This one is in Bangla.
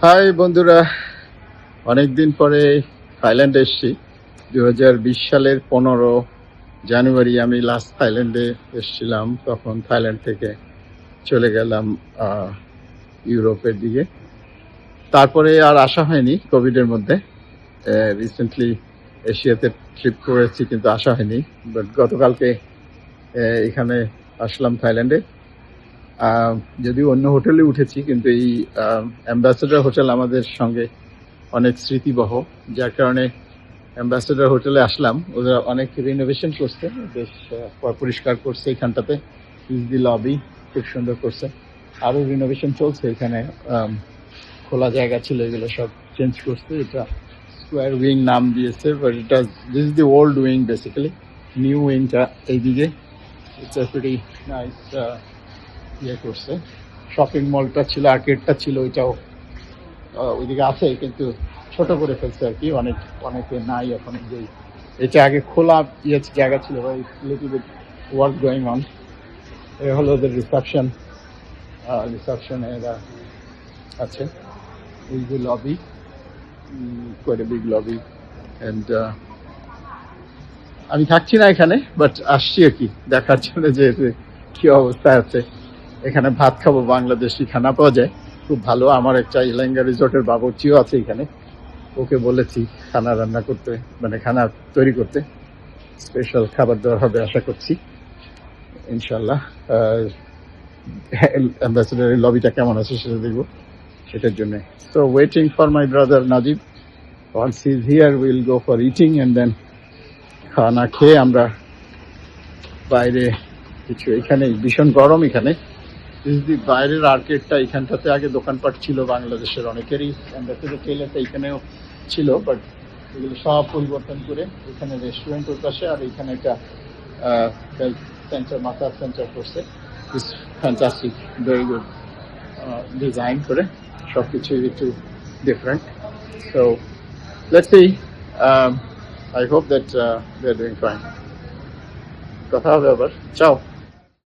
হাই বন্ধুরা, অনেকদিন পরে থাইল্যান্ডে এসেছি। 2020 সালের 15 জানুয়ারি আমি লাস্ট থাইল্যান্ডে এসেছিলাম। তখন থাইল্যান্ড থেকে চলে গেলাম ইউরোপের দিকে। তারপরে আর আসা হয়নি কোভিডের মধ্যে। রিসেন্টলি এশিয়াতে ট্রিপ করেছি কিন্তু আসা হয়নি। বাট গতকালকে এখানে আসলাম থাইল্যান্ডে। যদিও অন্য হোটেলে উঠেছি, কিন্তু এই অ্যাম্বাসেডর হোটেল আমাদের সঙ্গে অনেক স্মৃতিবহ, যার কারণে অ্যাম্বাসেডর হোটেলে আসলাম। ওরা অনেক রিনোভেশন করছে, বেশ পরিষ্কার করছে এখানটাতে। ইজ দি লবি খুব সুন্দর করছে, আরও রিনোভেশন চলছে এখানে। খোলা জায়গা ছিল, এগুলো সব চেঞ্জ করছে। এটা স্কোয়ার উইং নাম দিয়েছে, বাট এটা this is the old wing basically. New উইংটা এইদিকে। ইটস আ প্রিটি নাইস ইয়ে করছে। শপিং মলটা ছিল, আর্কেডটা ছিল, ওইটাও ওইদিকে আছে, কিন্তু ছোট করে ফেলছে আর কি। অনেকে নাই এখন। যে এটা আগে খোলা জায়গা ছিল, little bit work going on. এ হলো ওদের রিসেপশনে এরা আছে। এই যে lobby, quite big lobby. And আমি থাকছি না এখানে, বাট আসছি আর কি দেখার জন্য যে কি অবস্থা আছে। এখানে ভাত খাবো, বাংলাদেশি খানা পাওয়া যায়, খুব ভালো। আমার একটা ইলাঙ্গা রিসোর্টের বাবুর্চিও আছে এখানে। ওকে বলেছি খানা রান্না করতে, মানে খানা তৈরি করতে। স্পেশাল খাবার দাবার হবে আশা করছি ইনশাল্লাহ। অ্যাম্বাসেডারের লবিটা কেমন আছে সেটা দেখবো, সেটার জন্য। So waiting for my brother Najib. Once he is here will go for eating, and then খানা খেয়ে আমরা বাইরে কিছু, এখানে ভীষণ গরম এখানে। বাইরের আর্কেডটা, এখানটাতে আগে দোকানপাট ছিল বাংলাদেশের অনেকেরই। অ্যাম্বাসেডর টেইলারটা এখানেও ছিল, বাট এগুলো সব পরিবর্তন করে এখানে রেস্টুরেন্ট ওর পাশে, আর এখানে একটা হেলথ সেন্টার, মাসাজ সেন্টার করছে। It's fantastic, very good design করে, সব কিছুই একটু different. So let's see, I hope that they are doing fine. কথা হবে আবার, চাও।